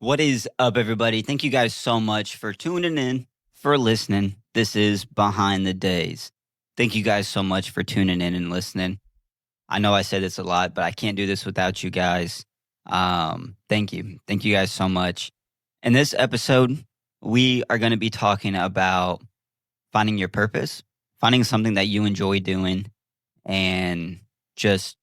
What is up, everybody? Thank you guys so much for tuning in, for listening. This is Behind the Days. Thank you guys so much for tuning in and listening. I know I said this a lot, but I can't do this without you guys. Thank you. Thank you guys so much. In this episode, we are going to be talking about finding your purpose, finding something that you enjoy doing, and just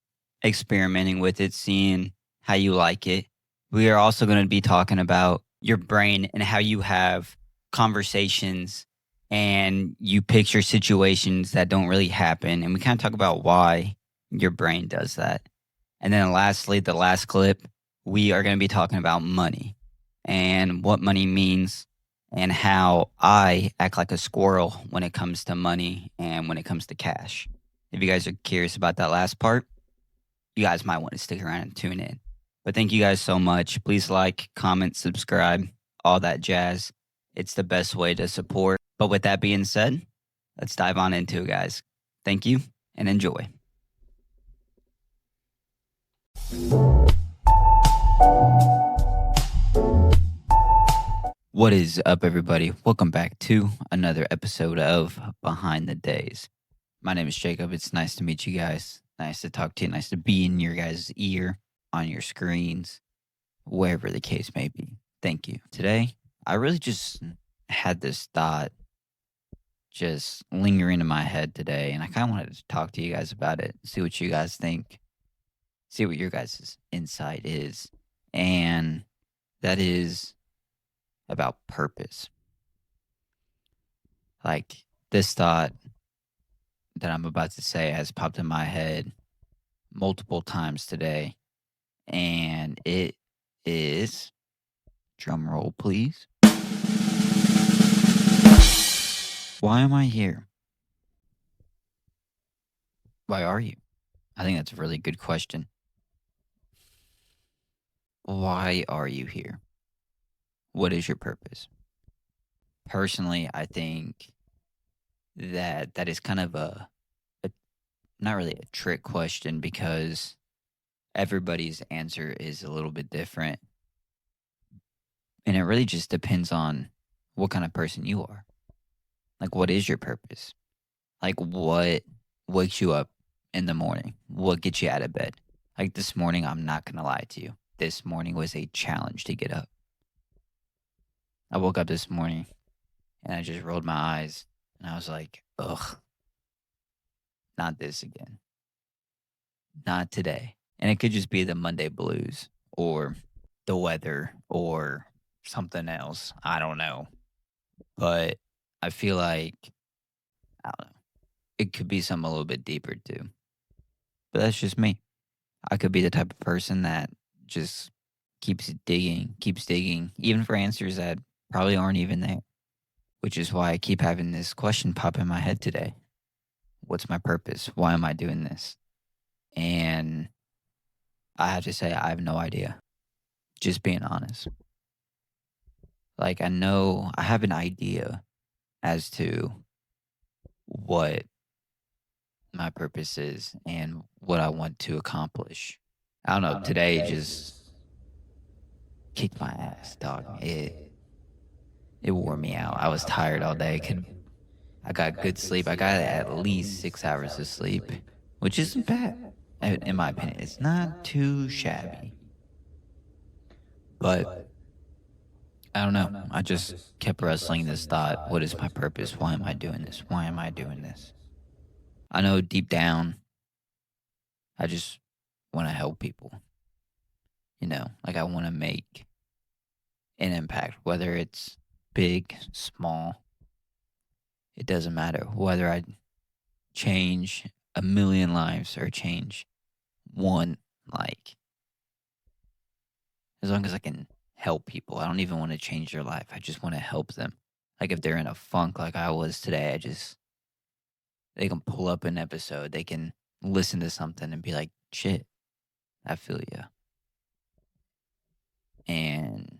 experimenting with it, seeing how you like it. We are also going to be talking about your brain and how you have conversations and you picture situations that don't really happen. And we kind of talk about why your brain does that. And then lastly, the last clip, we are going to be talking about money and what money means and how I act like a squirrel when it comes to money and when it comes to cash. If you guys are curious about that last part, you guys might want to stick around and tune in. But thank you guys so much. Please like, comment, subscribe, all that jazz. It's the best way to support. But with that being said, let's dive on into it, guys. Thank you and enjoy. What is up, everybody? Welcome back to another episode of Behind the Days. My name is Jacob. It's nice to meet you guys. Nice to talk to you. Nice to be in your guys' ear, on your screens, wherever the case may be. Thank you. Today, I really just had this thought just lingering in my head today, and I kind of wanted to talk to you guys about it, see what you guys think, see what your guys' insight is, and that is about purpose. Like, this thought that I'm about to say has popped in my head multiple times today, and it is, drum roll please, why am I here? Why are you? I think that's a really good question. Why are you here? What is your purpose? Personally, I think that is kind of a not really a trick question because everybody's answer is a little bit different. And it really just depends on what kind of person you are. Like, what is your purpose? Like, what wakes you up in the morning? What gets you out of bed? Like, this morning, I'm not going to lie to you. This morning was a challenge to get up. I woke up this morning and I just rolled my eyes and I was like, ugh, not this again. Not today. And it could just be the Monday blues or the weather or something else. I don't know. But I feel like, I don't know, it could be something a little bit deeper too. But that's just me. I could be the type of person that just keeps digging, even for answers that probably aren't even there. Which is why I keep having this question pop in my head today. What's my purpose? Why am I doing this? And I have to say, I have no idea. Just being honest. Like, I know I have an idea as to what my purpose is and what I want to accomplish. I don't know. Today just kicked my ass, dog. It wore me out. I was tired all day. I got good sleep. I got at least 6 hours of sleep, which isn't bad, in my opinion. It's not too shabby. But I don't know. I just kept wrestling this thought. What is my purpose? Why am I doing this? Why am I doing this? I know deep down, I just want to help people. Like, I want to make an impact, whether it's big, small, it doesn't matter. Whether I change a million lives or change one, like, as long as I can help people. I don't even want to change their life. I just want to help them. Like, if they're in a funk like I was today, they can pull up an episode. They can listen to something and be like, shit, I feel you. And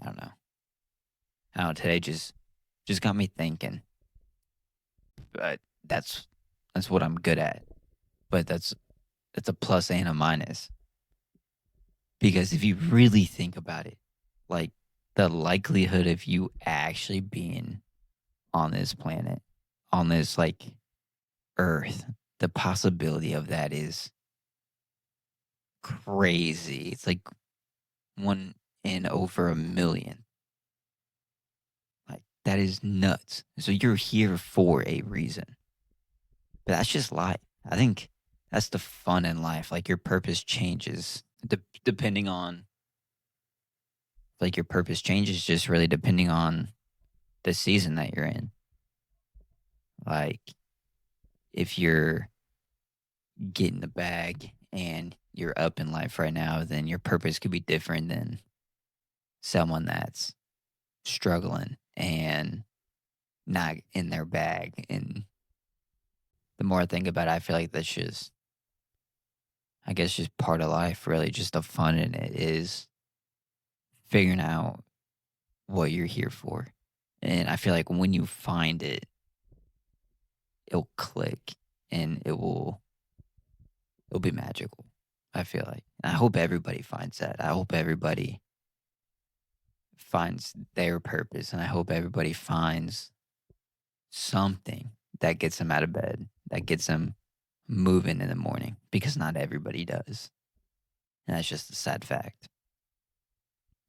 I don't know. Today just got me thinking. But that's what I'm good at. But that's a plus and a minus. Because if you really think about it, like the likelihood of you actually being on this planet, on this like earth, the possibility of that is crazy. It's like one in over a million. Like that is nuts. So you're here for a reason. But that's just life. I think that's the fun in life. Like your purpose changes depending on like your purpose changes just really depending on the season that you're in. Like if you're getting the bag and you're up in life right now, then your purpose could be different than someone that's struggling and not in their bag. And the more I think about it, I feel like that's just, I guess, just part of life, really. Just the fun in it is figuring out what you're here for. And I feel like when you find it, it'll click and it'll be magical. I feel like. And I hope everybody finds that. I hope everybody finds their purpose and I hope everybody finds something that gets them out of bed, that gets them moving in the morning because not everybody does. And that's just a sad fact.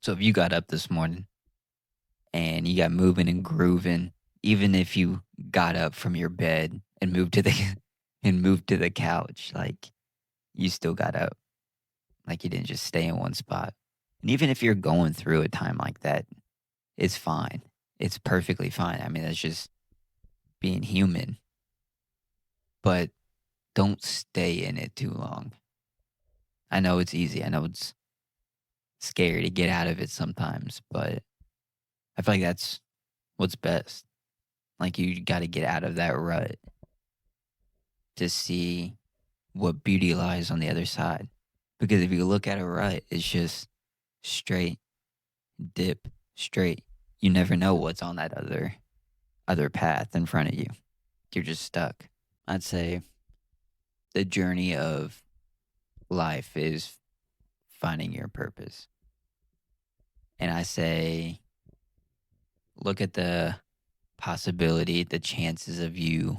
So if you got up this morning and you got moving and grooving, even if you got up from your bed and moved to the and moved to the couch, like you still got up. Like you didn't just stay in one spot. And even if you're going through a time like that, it's fine. It's perfectly fine. I mean, that's just being human. But don't stay in it too long. I know it's easy. I know it's scary to get out of it sometimes, but I feel like that's what's best. Like you got to get out of that rut to see what beauty lies on the other side. Because if you look at a rut, it's just straight, dip, straight. You never know what's on that other path in front of you. You're just stuck. I'd say the journey of life is finding your purpose. And I say look at the possibility, the chances of you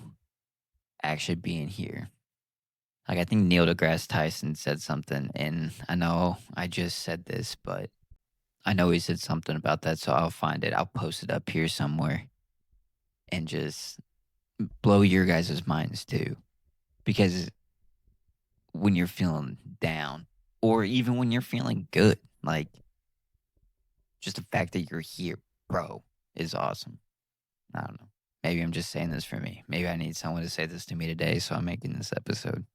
actually being here. Like I think Neil deGrasse Tyson said something, and I know I just said this, but I know he said something about that, so I'll find it. I'll post it up here somewhere and just blow your guys' minds too. Because when you're feeling down, or even when you're feeling good, like just the fact that you're here, bro, is awesome. I don't know. Maybe I'm just saying this for me. Maybe I need someone to say this to me today, so I'm making this episode.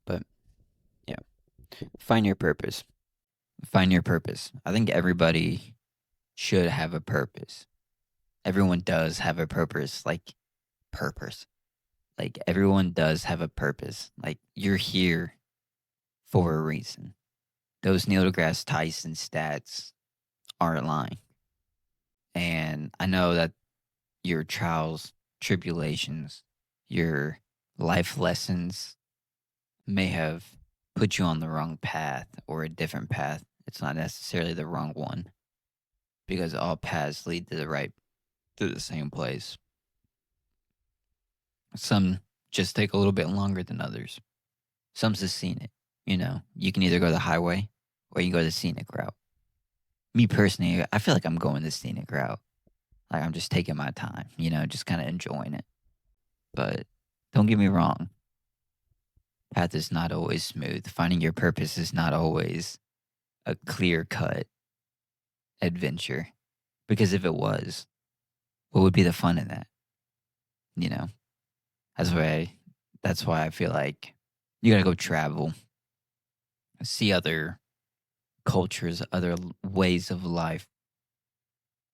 But yeah, find your purpose. Find your purpose. I think everybody should have a purpose. Everyone does have a purpose. Like, purpose. Like, everyone does have a purpose. Like, you're here for a reason. Those Neil deGrasse Tyson stats aren't lying. And I know that your trials, tribulations, your life lessons may have put you on the wrong path or a different path. It's not necessarily the wrong one because all paths lead to the same place. Some just take a little bit longer than others. Some's just scenic. You know, you can either go the highway or you can go the scenic route. Me personally, I feel like I'm going the scenic route. Like I'm just taking my time, just kind of enjoying it. But don't get me wrong, path is not always smooth. Finding your purpose is not always a clear cut adventure. Because if it was, what would be the fun in that? You know? That's why I feel like you gotta go travel, see other cultures, other ways of life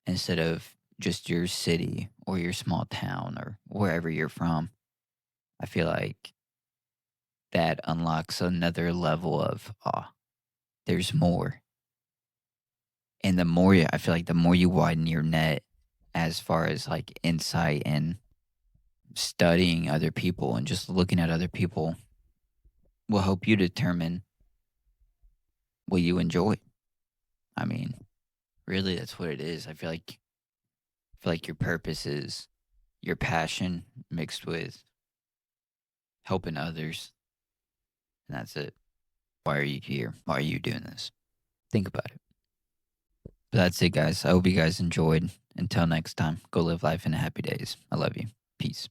instead of just your city or your small town or wherever you're from. I feel like that unlocks another level of there's more. And I feel like the more you widen your net as far as like insight and studying other people and just looking at other people will help you determine what you enjoy. I mean, really, that's what it is. I feel like your purpose is your passion mixed with helping others, and that's it. Why are you here? Why are you doing this? Think about it. But that's it, guys. I hope you guys enjoyed. Until next time, go live life in happy days. I love you. Peace.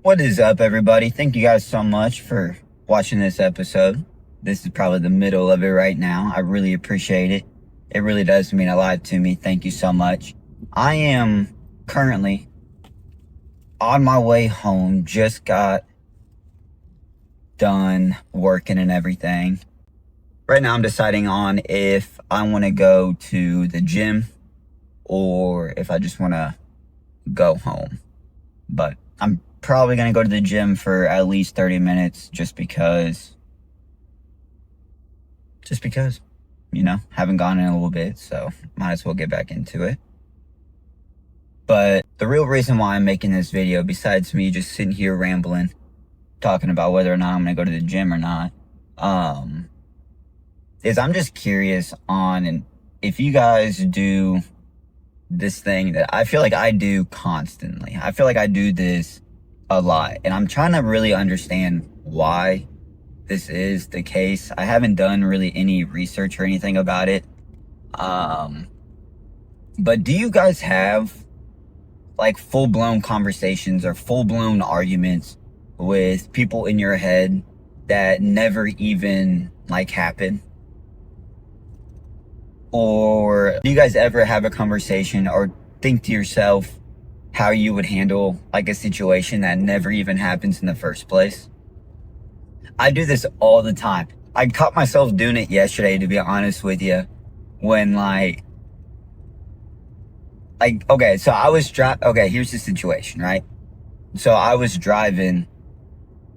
What is up, everybody? Thank you guys so much for watching this episode. This is probably the middle of it right now. I really appreciate it. It really does mean a lot to me. Thank you so much. I am currently on my way home. Just got done working and everything. Right now I'm deciding on if I want to go to the gym or if I just want to go home. But I'm probably going to go to the gym for at least 30 minutes just because, haven't gone in a little bit, so might as well get back into it. But the real reason why I'm making this video, besides me just sitting here rambling, talking about whether or not I'm going to go to the gym or not, is I'm just curious on and if you guys do this thing that I feel like I do constantly. I feel like I do this a lot, and I'm trying to really understand why this is the case. I haven't done really any research or anything about it. But do you guys have like full-blown conversations or full-blown arguments with people in your head that never even like happen? Or do you guys ever have a conversation or think to yourself how you would handle like a situation that never even happens in the first place? I do this all the time. I caught myself doing it yesterday, to be honest with you, when okay, so I was okay, here's the situation, right? So I was driving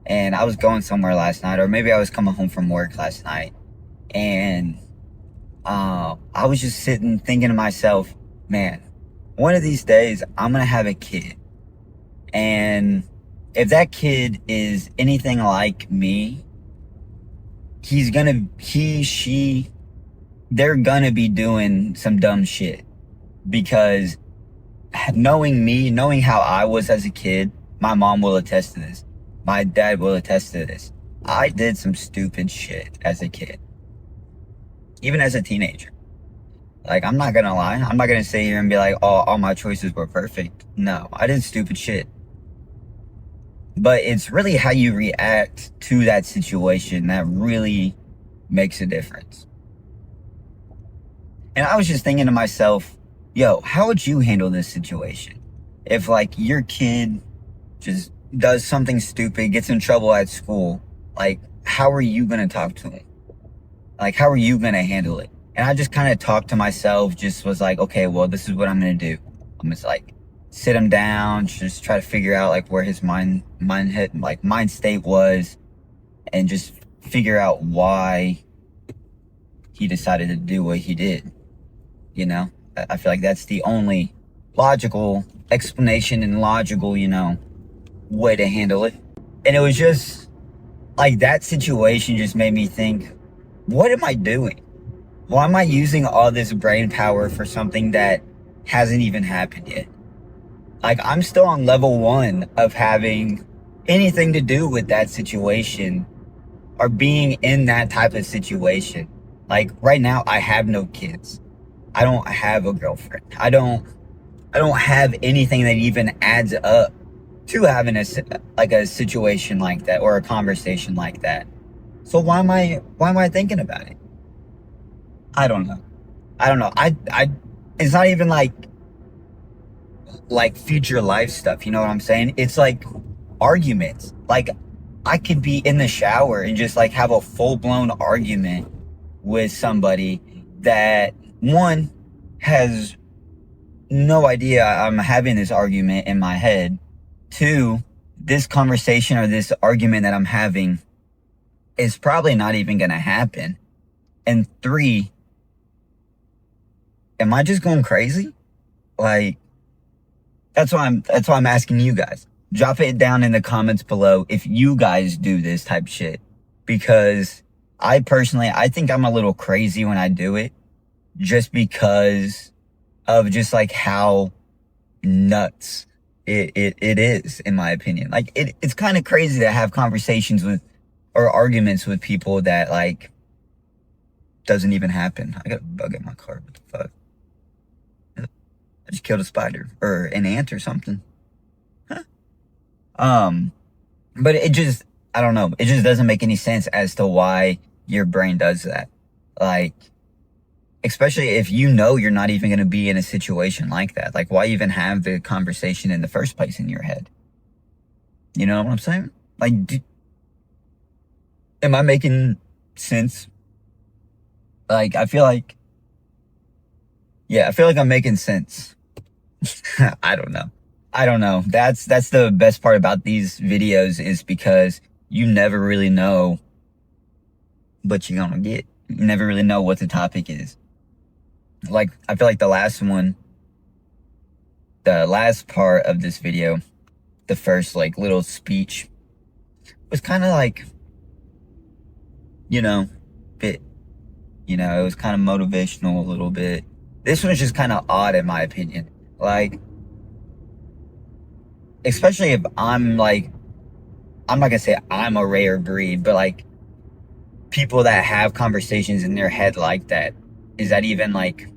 and I was going somewhere last night, or maybe I was coming home from work last night, and I was just sitting thinking to myself, man, one of these days I'm gonna have a kid, and if that kid is anything like me, they're gonna be doing some dumb shit. Because knowing me, knowing how I was as a kid, my mom will attest to this. My dad will attest to this. I did some stupid shit as a kid. Even as a teenager. Like, I'm not gonna lie. I'm not gonna sit here and be like, oh, all my choices were perfect. No, I did stupid shit. But it's really how you react to that situation that really makes a difference. And I was just thinking to myself, yo, how would you handle this situation? If like your kid just does something stupid, gets in trouble at school, like how are you gonna talk to him? Like how are you gonna handle it? And I just kind of talked to myself, just was like, okay, well, this is what I'm gonna do. I'm just like sit him down, just try to figure out like where his mind state was, and just figure out why he decided to do what he did. You know, I feel like that's the only logical explanation and logical, way to handle it. And it was just like that situation just made me think, what am I doing? Why am I using all this brain power for something that hasn't even happened yet? Like, I'm still on level 1 of having anything to do with that situation or being in that type of situation. Like, right now, I have no kids. I don't have a girlfriend. I don't have anything that even adds up to having a situation like that or a conversation like that. So why am I thinking about it? I don't know. It's not even like future life stuff, you know what I'm saying? It's like arguments. Like, I could be in the shower and just like have a full-blown argument with somebody that, one, has no idea I'm having this argument in my head. 2, this conversation or this argument that I'm having is probably not even gonna happen. And 3, am I just going crazy? Like, that's why I'm asking you guys. Drop it down in the comments below if you guys do this type shit. Because I personally, I think I'm a little crazy when I do it, just because of just like how nuts it is, in my opinion. Like it's kind of crazy to have conversations with or arguments with people that like doesn't even happen. I got a bug in my car. What the fuck? I just killed a spider or an ant or something. Huh. But it just, I don't know. It just doesn't make any sense as to why your brain does that. Like, especially if you know you're not even going to be in a situation like that. Like, why even have the conversation in the first place in your head? You know what I'm saying? Like, am I making sense? Like, I feel like I'm making sense. I don't know. I don't know. That's the best part about these videos, is because you never really know what you're gonna get. You never really know what the topic is. Like, I feel like the last part of this video, the first like little speech, was kind of like, you know, bit, it was kind of motivational a little bit. This one's just kind of odd in my opinion. Like, especially if I'm like, I'm not gonna say I'm a rare breed, but like people that have conversations in their head like that, is that even like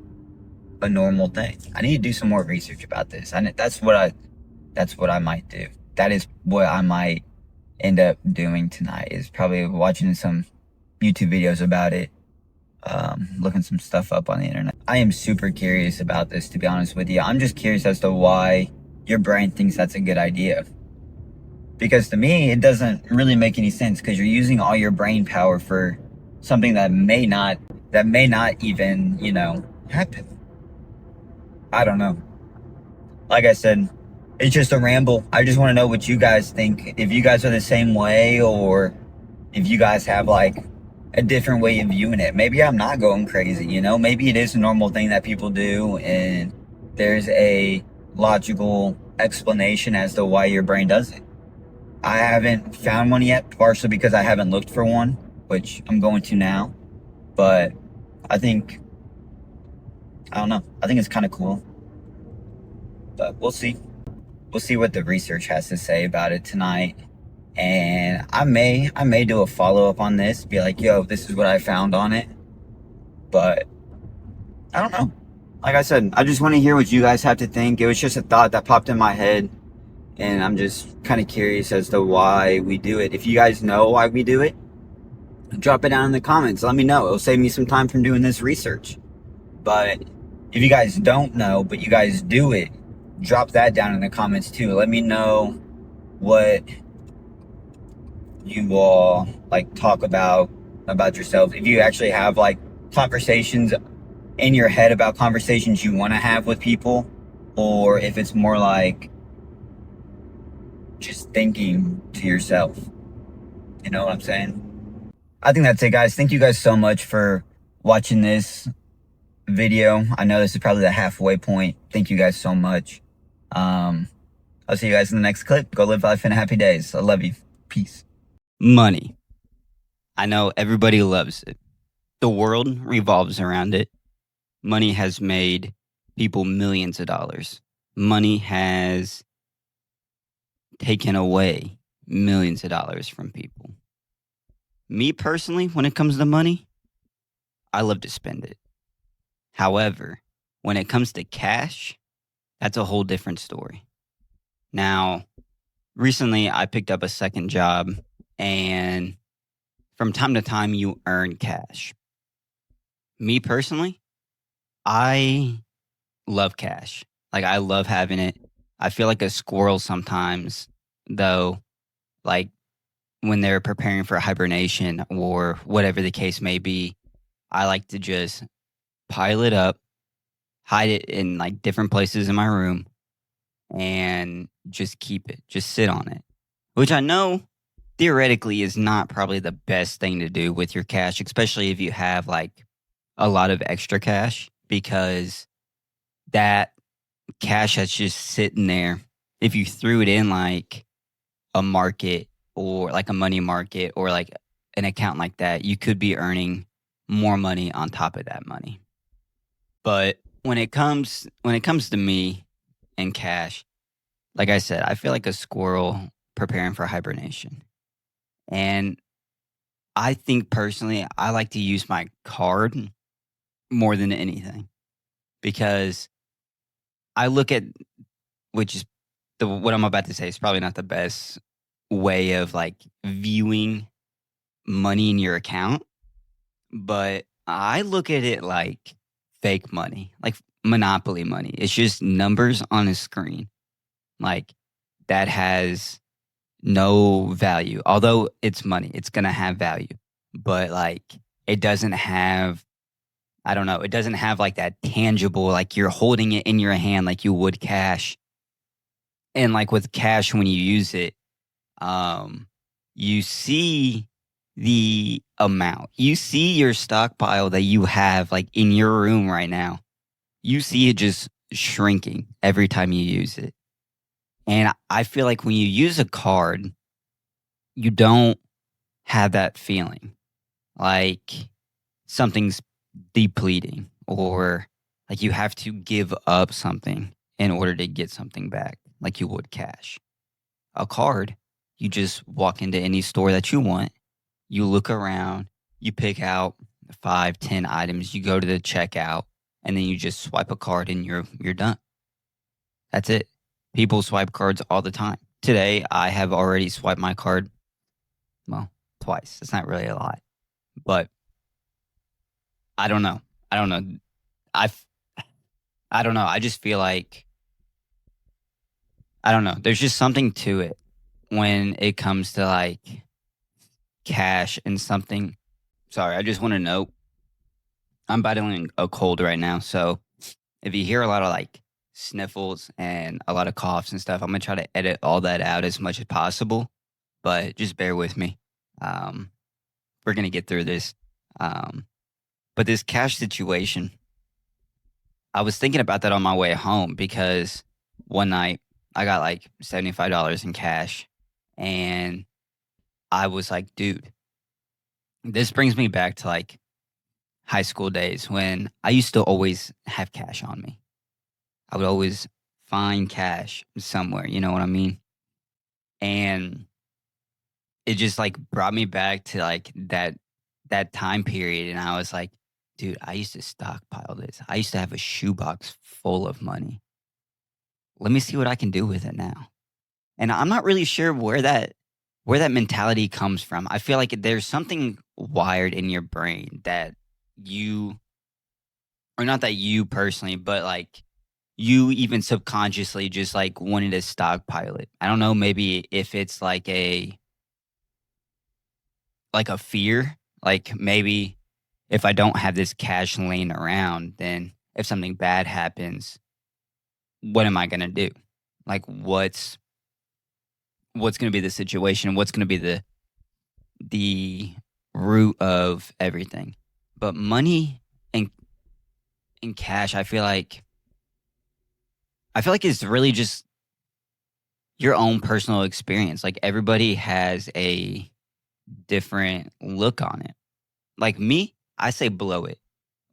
a normal thing? I need to do some more research about this. That's what I might do. That is what I might end up doing tonight, is probably watching some YouTube videos about it, looking some stuff up on the internet. I am super curious about this, to be honest with you. I'm just curious as to why your brain thinks that's a good idea. Because to me, it doesn't really make any sense, because you're using all your brain power for something that may not even, happen. I don't know. Like I said, it's just a ramble. I just want to know what you guys think. If you guys are the same way, or if you guys have like a different way of viewing it. Maybe I'm not going crazy, Maybe it is a normal thing that people do, and there's a logical explanation as to why your brain does it. I haven't found one yet, partially because I haven't looked for one, which I'm going to now. But I don't know. I think it's kind of cool. But we'll see. We'll see what the research has to say about it tonight. And I may do a follow-up on this, be like, yo, this is what I found on it. But I don't know. Like I said, I just want to hear what you guys have to think. It was just a thought that popped in my head, and I'm just kind of curious as to why we do it. If you guys know why we do it, drop it down in the comments. Let me know. It'll save me some time from doing this research. But if you guys don't know, but you guys do it, drop that down in the comments too. Let me know what you all like talk about yourself. If you actually have like conversations in your head about conversations you want to have with people, or if it's more like just thinking to yourself. You know what I'm saying? I think that's it, guys. Thank you guys so much for watching this video. I know this is probably the halfway point. Thank you guys so much. I'll see you guys in the next clip. Go live life in happy days. I love you. Peace. Money. I know everybody loves it. The world revolves around it. Money has made people millions of dollars. Money has taken away millions of dollars from people. Me personally, when it comes to money, I love to spend it. However, when it comes to cash, that's a whole different story. Now, recently I picked up a second job, and from time to time you earn cash. Me personally, I love cash. Like, I love having it. I feel like a squirrel sometimes, though, like when they're preparing for hibernation or whatever the case may be. I like to just pile it up, hide it in like different places in my room, and just keep it, just sit on it, which I know theoretically is not probably the best thing to do with your cash, especially if you have like a lot of extra cash, because that cash that's just sitting there, if you threw it in like a market or like a money market or like an account like that, you could be earning more money on top of that money. But when it comes to me and cash, like I said, I feel like a squirrel preparing for hibernation. And I think personally, I like to use my card more than anything because I look at, which is what I'm about to say is probably not the best way of like viewing money in your account, but I look at it like fake money, like monopoly money. It's just numbers on a screen. Like that has no value. Although it's money, it's going to have value. But like it doesn't have, I don't know, it doesn't have like that tangible, like you're holding it in your hand like you would cash. And like with cash, when you use it, um, you see the amount, you see your stockpile that you have like in your room right now. You see it just shrinking every time you use it. And I feel like when you use a card, you don't have that feeling like something's depleting or like you have to give up something in order to get something back like you would cash. A card, you just walk into any store that you want, you look around, you pick out 5, 10 items, you go to the checkout, and then you just swipe a card and you're done. That's it. People swipe cards all the time. Today, I have already swiped my card, well, twice. It's not really a lot, but I don't know. I don't know. I I don't know. I just feel like I don't know. There's just something to it when it comes to like cash and something. Sorry, I just want to note I'm battling a cold right now, so if you hear a lot of like sniffles and a lot of coughs and stuff, I'm gonna try to edit all that out as much as possible. But just bear with me. Um, we're gonna get through this. Um, but this cash situation, I was thinking about that on my way home because one night I got like $75 in cash, and I was like, dude, this brings me back to like high school days when I used to always have cash on me. I would always find cash somewhere, you know what I mean? And it just like brought me back to like that time period and I was like, dude, I used to stockpile this. I used to have a shoebox full of money. Let me see what I can do with it now. And I'm not really sure where that mentality comes from. I feel like there's something wired in your brain that you or not that you personally, but like you even subconsciously just like wanted to stockpile it. I don't know, maybe if it's like a fear, like maybe if I don't have this cash laying around, then if something bad happens, what am I gonna do? Like what's gonna be the situation? What's gonna be the root of everything? But money and in cash, I feel like it's really just your own personal experience. Like everybody has a different look on it. Like me, I say blow it.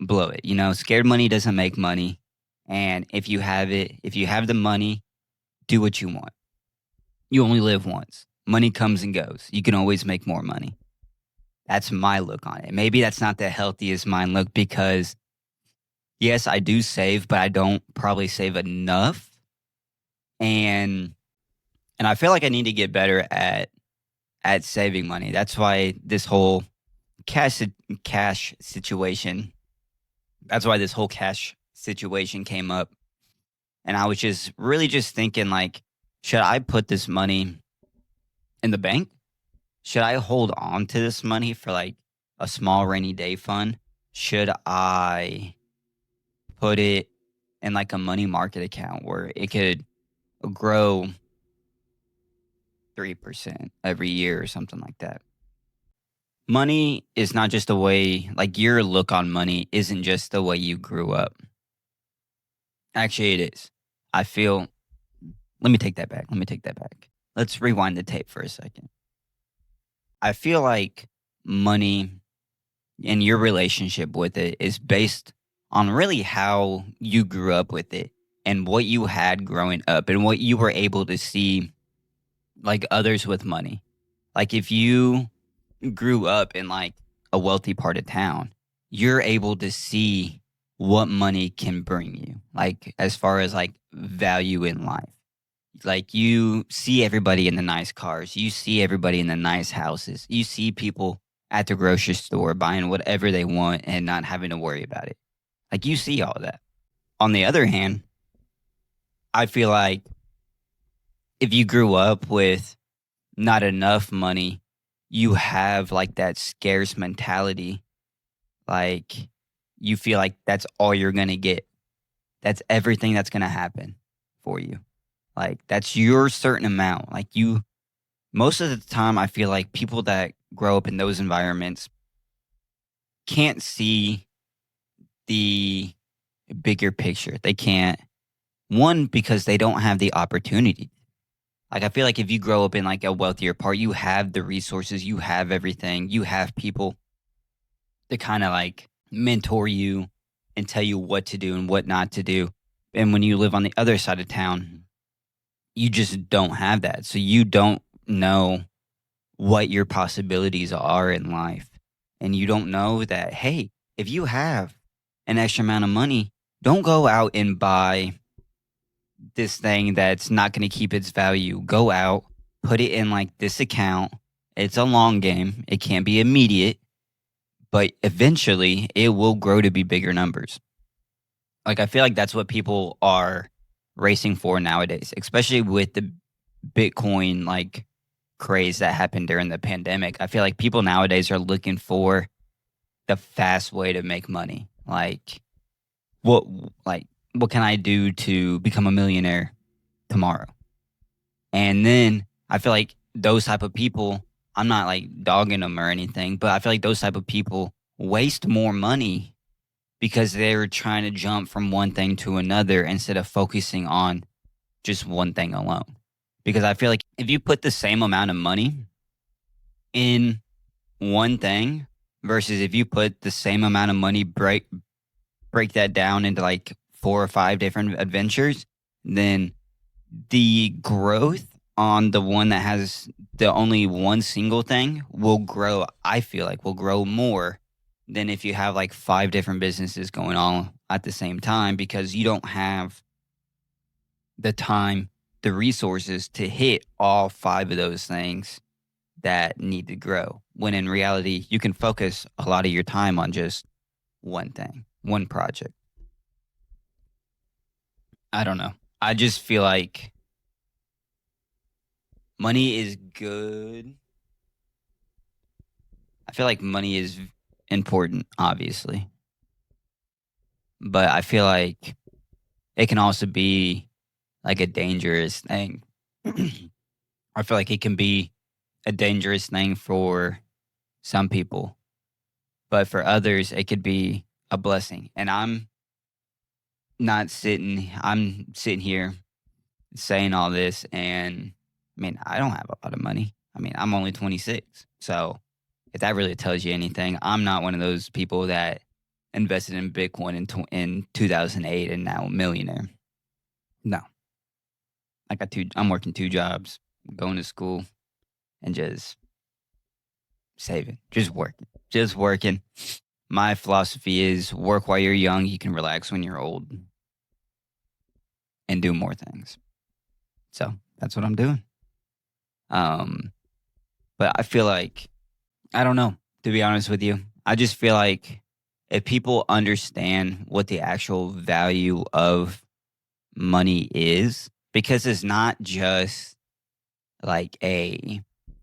Blow it. You know, scared money doesn't make money. And if you have the money, do what you want. You only live once. Money comes and goes. You can always make more money. That's my look on it. Maybe that's not the healthiest mind look because yes, I do save, but I don't probably save enough. And and I feel like I need to get better at saving money. That's why this whole cash cash situation. That's why this whole cash situation came up. And I was just really just thinking like, should I put this money in the bank? Should I hold on to this money for like a small rainy day fund? Should I put it in like a money market account where it could grow 3% every year or something like that? Money is not just a way, like your look on money isn't just the way you grew up. Actually, it is. I feel, let me take that back. Let me take that back. Let's rewind the tape for a second. I feel like money and your relationship with it is based on really how you grew up with it and what you had growing up and what you were able to see like others with money. Like if you grew up in like a wealthy part of town, you're able to see what money can bring you. Like as far as like value in life. Like you see everybody in the nice cars, you see everybody in the nice houses, you see people at the grocery store buying whatever they want and not having to worry about it. Like you see all that. On the other hand, I feel like if you grew up with not enough money, you have like that scarce mentality. Like you feel like that's all you're going to get. That's everything that's going to happen for you. Like that's your certain amount. Like you, most of the time, I feel like people that grow up in those environments can't see the bigger picture. They can't, one, because they don't have the opportunity. Like I feel like if you grow up in like a wealthier part, you have the resources, you have everything, you have people to kind of like mentor you and tell you what to do and what not to do. And when you live on the other side of town, you just don't have that. So you don't know what your possibilities are in life. And you don't know that, hey, if you have an extra amount of money, don't go out and buy this thing that's not going to keep its value. Go out, put it in like this account. It's a long game. It can't be immediate, but eventually it will grow to be bigger numbers. Like I feel like that's what people are racing for nowadays, especially with the Bitcoin like craze that happened during the pandemic. I feel like people nowadays are looking for the fast way to make money. What like what can I do to become a millionaire tomorrow? And then I feel like those type of people, I'm not like dogging them or anything, but I feel like those type of people waste more money because they're trying to jump from one thing to another instead of focusing on just one thing alone. Because I feel like if you put the same amount of money in one thing versus if you put the same amount of money, break that down into like 4 or 5 different adventures, then the growth on the one that has the only one single thing will grow. I feel like will grow more than if you have like 5 different businesses going on at the same time, because you don't have the time, the resources to hit all 5 of those things that need to grow. When in reality, you can focus a lot of your time on just one thing, one project. I don't know. I just feel like money is good. I feel like money is important, obviously. But I feel like it can also be like a dangerous thing. I feel like it can be a dangerous thing for some people, but for others, it could be a blessing. And I'm sitting here saying all this, and I mean, I don't have a lot of money. I mean, I'm only 26. So if that really tells you anything, I'm not one of those people that invested in Bitcoin in 2008 and now a millionaire. No. I'm working 2 jobs, going to school, and just saving, just working. My philosophy is work while you're young. You can relax when you're old and do more things. So that's what I'm doing. Um, but I feel like, I don't know, to be honest with you. I just feel like if people understand what the actual value of money is, because it's not just like a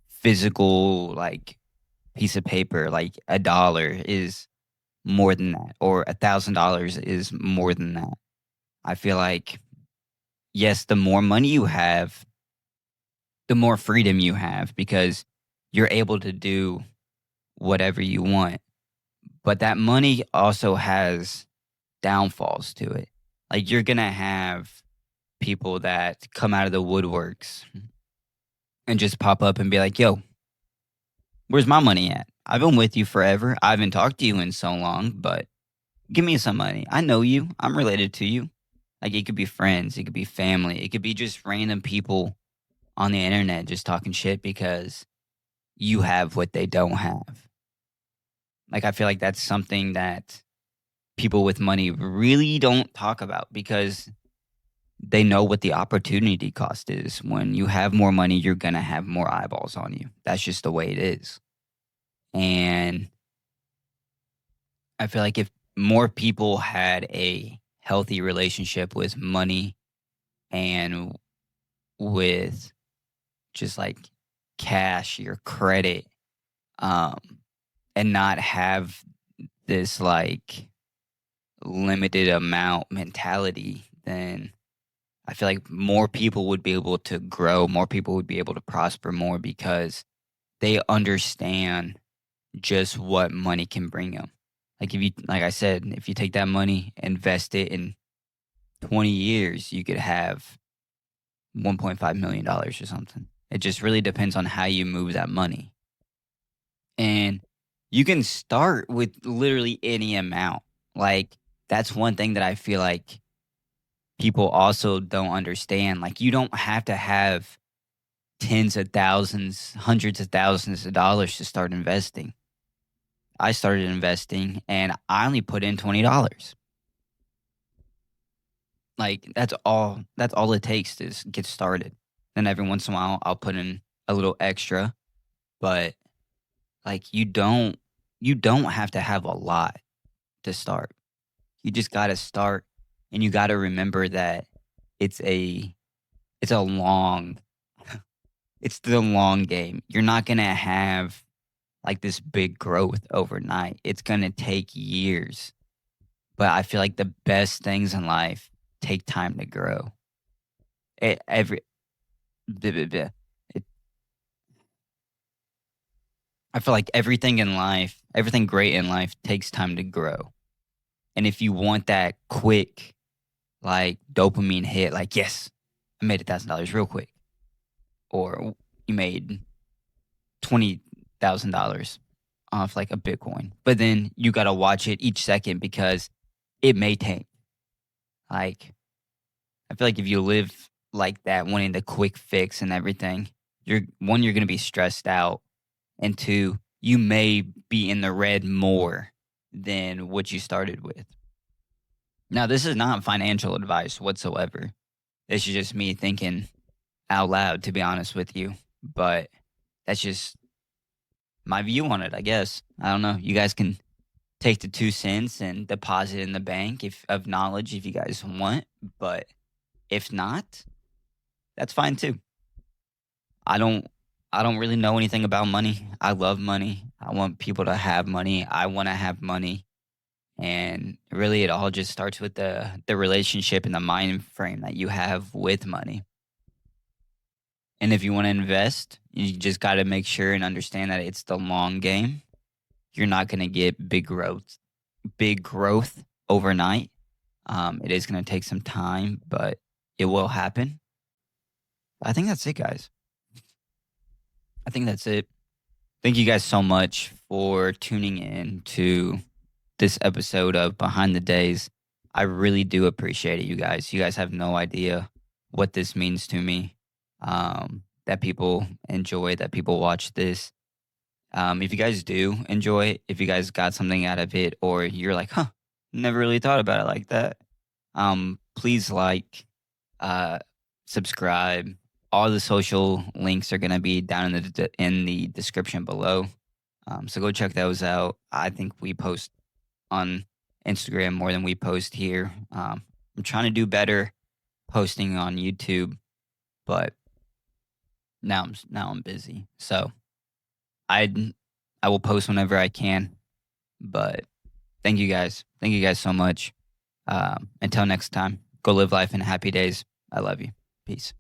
physical like piece of paper, like $1 is more than that, or $1,000 is more than that. I feel like, yes, the more money you have, the more freedom you have, because you're able to do whatever you want. But that money also has downfalls to it. Like you're going to have people that come out of the woodworks and just pop up and be like, yo, where's my money at? I've been with you forever. I haven't talked to you in so long, but give me some money. I know you. I'm related to you. Like it could be friends, it could be family, it could be just random people on the internet just talking shit because you have what they don't have. Like I feel like that's something that people with money really don't talk about because they know what the opportunity cost is. When you have more money, you're going to have more eyeballs on you. That's just the way it is. And I feel like if more people had a healthy relationship with money and with just like cash, your credit, um, and not have this like limited amount mentality, then I feel like more people would be able to grow, more people would be able to prosper more because they understand just what money can bring them. Like if you, like I said, if you take that money, invest it in 20 years, you could have $1.5 million or something. It just really depends on how you move that money. And you can start with literally any amount. Like that's one thing that I feel like people also don't understand. Like you don't have to have tens of thousands, hundreds of thousands of dollars to start investing. I started investing and I only put in $20. Like that's all it takes to get started. Then every once in a while I'll put in a little extra, but like you don't have to have a lot to start. You just got to start and you got to remember that it's a it's a long it's the long game. You're not going to have like this big growth overnight. It's going to take years. But I feel like the best things in life take time to grow. Every blah, blah, blah. It, I feel like everything in life, everything great in life takes time to grow. And if you want that quick like dopamine hit, like yes, I made $1,000 real quick, or you made $20,000 off like a Bitcoin, but then you gotta watch it each second because it may tank. Like I feel like if you live like that, wanting the quick fix and everything, you're gonna be stressed out, and two, you may be in the red more than what you started with. Now, this is not financial advice whatsoever. This is just me thinking out loud, to be honest with you. But that's just my view on it, I guess. I don't know. You guys can take the 2 cents and deposit in the bank if of knowledge if you guys want. But if not, that's fine too. I don't I don't really know anything about money. I love money. I want people to have money. I want to have money. And really it all just starts with the relationship and the mind frame that you have with money. And if you want to invest, you just got to make sure and understand that it's the long game. You're not going to get big growth overnight. It is going to take some time, but it will happen. I think that's it, guys. I think that's it. Thank you guys so much for tuning in to this episode of Behind the Days. I really do appreciate it, you guys. You guys have no idea what this means to me. That people enjoy, that people watch this. If you guys do enjoy it, if you guys got something out of it, or you're like, huh, never really thought about it like that, please like, uh, subscribe. All the social links are gonna be down in the description below. So go check those out. I think we post on Instagram more than we post here. I'm trying to do better posting on YouTube, but now I'm busy. So I I will post whenever I can. But thank you guys. Thank you guys so much. Until next time, go live life in happy days. I love you. Peace.